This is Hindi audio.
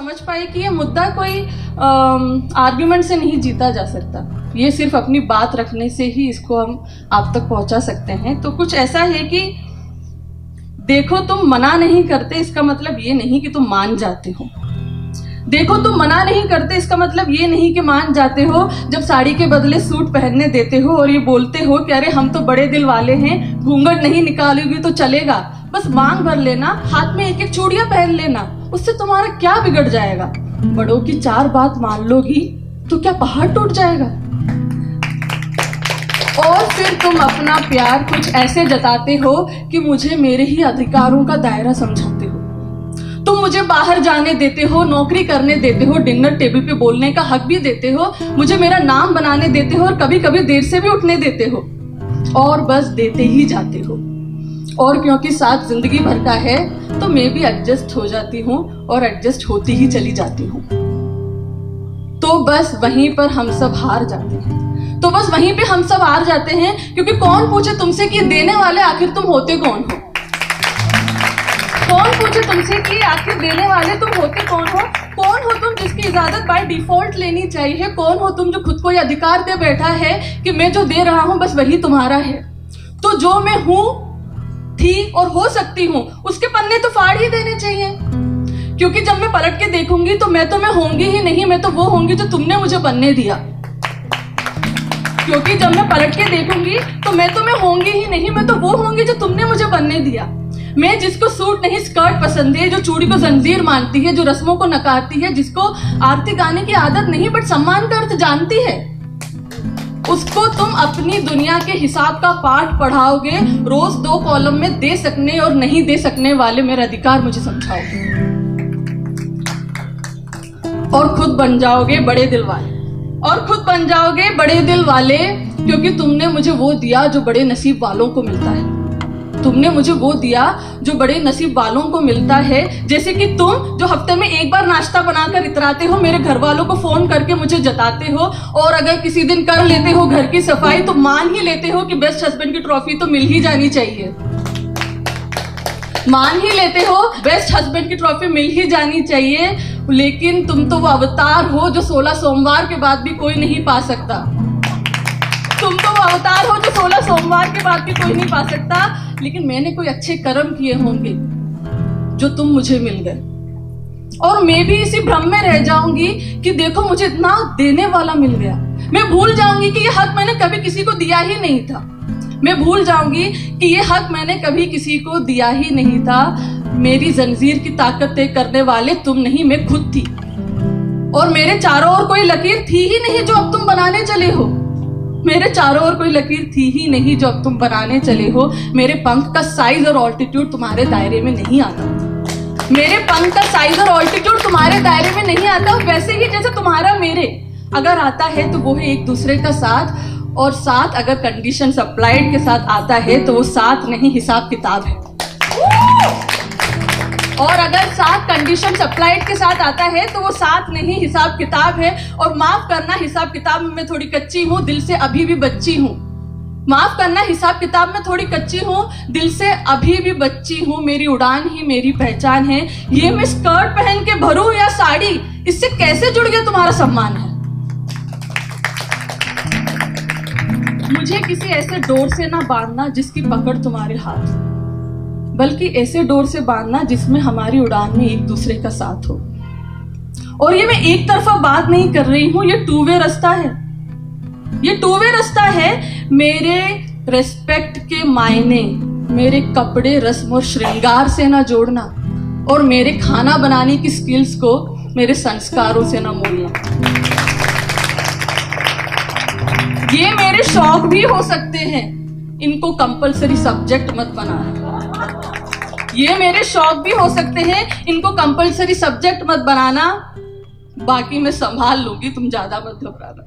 समझ पाई कि ये मुद्दा कोई आर्ग्यूमेंट से नहीं जीता जा सकता, ये सिर्फ अपनी बात रखने से ही इसको हम आप तक पहुंचा सकते हैं। तो कुछ ऐसा है कि देखो तुम मना नहीं करते इसका मतलब ये नहीं कि तुम मान जाते हो। देखो तुम मना नहीं करते इसका मतलब ये नहीं कि मान जाते हो जब साड़ी के बदले सूट पहनने देते हो और ये बोलते हो कि अरे हम तो बड़े दिल वाले हैं, घूंघट नहीं निकालोगी तो चलेगा, बस मांग भर लेना, हाथ में एक एक चूड़ियां पहन लेना, उससे तुम्हारा क्या बिगड़ जाएगा। बड़ों की 4 बात मान लोगी तो क्या पहाड़ टूट जाएगा। और फिर तुम अपना प्यार कुछ ऐसे जताते हो कि मुझे मेरे ही अधिकारों का दायरा समझाते हो। तुम मुझे बाहर जाने देते हो, नौकरी करने देते हो, डिनर टेबल पे बोलने का हक भी देते हो, मुझे मेरा नाम बनाने देते हो और कभी कभी देर से भी उठने देते हो, और बस देते ही जाते हो। और क्योंकि साथ जिंदगी भर का है तो मैं भी एडजस्ट हो जाती हूँ और एडजस्ट होती ही चली जाती हूँ। तो बस वहीं पर हम सब हार जाते हैं, तो बस वहीं पे हम सब हार जाते हैं, क्योंकि कौन पूछे तुमसे कि देने वाले आखिर तुम होते कौन हो। कौन पूछे तुमसे कि आखिर देने वाले तुम होते कौन हो। कौन हो तुम जिसकी इजाजत बाय डिफॉल्ट लेनी चाहिए। कौन हो तुम जो खुद को ये अधिकार दे बैठा है कि मैं जो दे रहा हूं बस वही तुम्हारा है। तो जो मैं हूं, थी और हो सकती हूं उसके पन्ने तो फाड़ ही देने चाहिए, क्योंकि जब मैं पलट के देखूंगी तो मैं होंगी ही नहीं, मैं तो वो होंगी जो तुमने मुझे बनने दिया। क्योंकि जब मैं पलट के देखूंगी तो मैं होंगी ही नहीं, मैं तो वो होंगी जो तुमने मुझे बनने दिया। मैं जिसको सूट नहीं स्कर्ट पसंद है, जो चूड़ी को जंजीर मानती है, जो रस्मों को नकारती है, जिसको आरती गाने की आदत नहीं बट सम्मान का अर्थ जानती है, उसको तुम अपनी दुनिया के हिसाब का पाठ पढ़ाओगे, रोज 2 कॉलम में दे सकने और नहीं दे सकने वाले मेरा अधिकार मुझे समझाओगे, और खुद बन जाओगे बड़े दिल वाले। और खुद बन जाओगे बड़े दिल वाले क्योंकि तुमने मुझे वो दिया जो बड़े नसीब वालों को मिलता है। तुमने मुझे वो दिया जो बड़े नसीब वालों को मिलता है। जैसे कि तुम जो हफ्ते में एक बार नाश्ता बनाकर इतराते हो, मेरे घर वालों को फोन करके मुझे जताते हो, और अगर किसी दिन कर लेते हो घर की सफाई तो मान ही लेते हो कि बेस्ट हस्बैंड की ट्रॉफी तो मिल ही जानी चाहिए। मान ही लेते हो बेस्ट हस्बैंड की ट्रॉफी मिल ही जानी चाहिए। लेकिन तुम तो वो अवतार हो जो 16 सोमवार के बाद भी कोई नहीं पा सकता। तुम तो वो अवतार हो जो 16 सोमवार के बाद भी कोई नहीं पा सकता। लेकिन मैंने कोई अच्छे कर्म किए होंगे जो तुम मुझे मिल गए, और मैं भी इसी भ्रम में रह जाऊंगी कि देखो मुझे इतना देने वाला मिल गया। मैं भूल जाऊंगी कि ये हक मैंने कभी किसी को दिया ही नहीं था। मैं भूल जाऊंगी कि ये हक मैंने कभी किसी को दिया ही नहीं था। मेरी जंजीर की ताकत तय करने वाले तुम नहीं, मैं खुद थी, और मेरे चारों ओर कोई लकीर थी ही नहीं जो अब तुम बनाने चले हो। मेरे चारों ओर कोई लकीर थी ही नहीं जो अब तुम बनाने चले हो। मेरे पंख का साइज और ऑल्टीट्यूड तुम्हारे दायरे में नहीं आता। मेरे पंख का साइज और ऑल्टीट्यूड तुम्हारे दायरे में नहीं आता। वैसे ही जैसे तुम्हारा मेरे अगर आता है तो वो है एक दूसरे का साथ, और साथ अगर कंडीशन अप्लाइड के साथ आता है तो वो साथ नहीं हिसाब किताब है। और अगर साथ कंडीशन अप्लाइड के साथ आता है तो वो साथ नहीं हिसाब किताब है। और माफ करना, हिसाब किताब में मैं थोड़ी कच्ची हूँ, दिल से अभी भी बच्ची हूँ। माफ करना, हिसाब किताब में थोड़ी कच्ची हूँ, दिल से अभी भी बच्ची हूँ। मेरी उड़ान ही मेरी पहचान है। ये मैं स्कर्ट पहन के भरूं या साड़ी, इससे कैसे जुड़ गया तुम्हारा सम्मान है। मुझे किसी ऐसे डोर से ना बांधना जिसकी पकड़ तुम्हारे हाथ, बल्कि ऐसे डोर से बांधना जिसमें हमारी उड़ान में एक दूसरे का साथ हो। और ये मैं एक तरफा बात नहीं कर रही हूं, ये 2 वे रास्ता है। ये 2 वे रास्ता है। मेरे रेस्पेक्ट के मायने मेरे कपड़े, रस्म और श्रृंगार से ना जोड़ना, और मेरे खाना बनाने की स्किल्स को मेरे संस्कारों से ना मोड़ना। ये मेरे शौक भी हो सकते हैं, इनको कंपलसरी सब्जेक्ट मत बनाना। ये मेरे शौक भी हो सकते हैं, इनको कंपलसरी सब्जेक्ट मत बनाना। बाकी मैं संभाल लूंगी, तुम ज्यादा मत घबराना।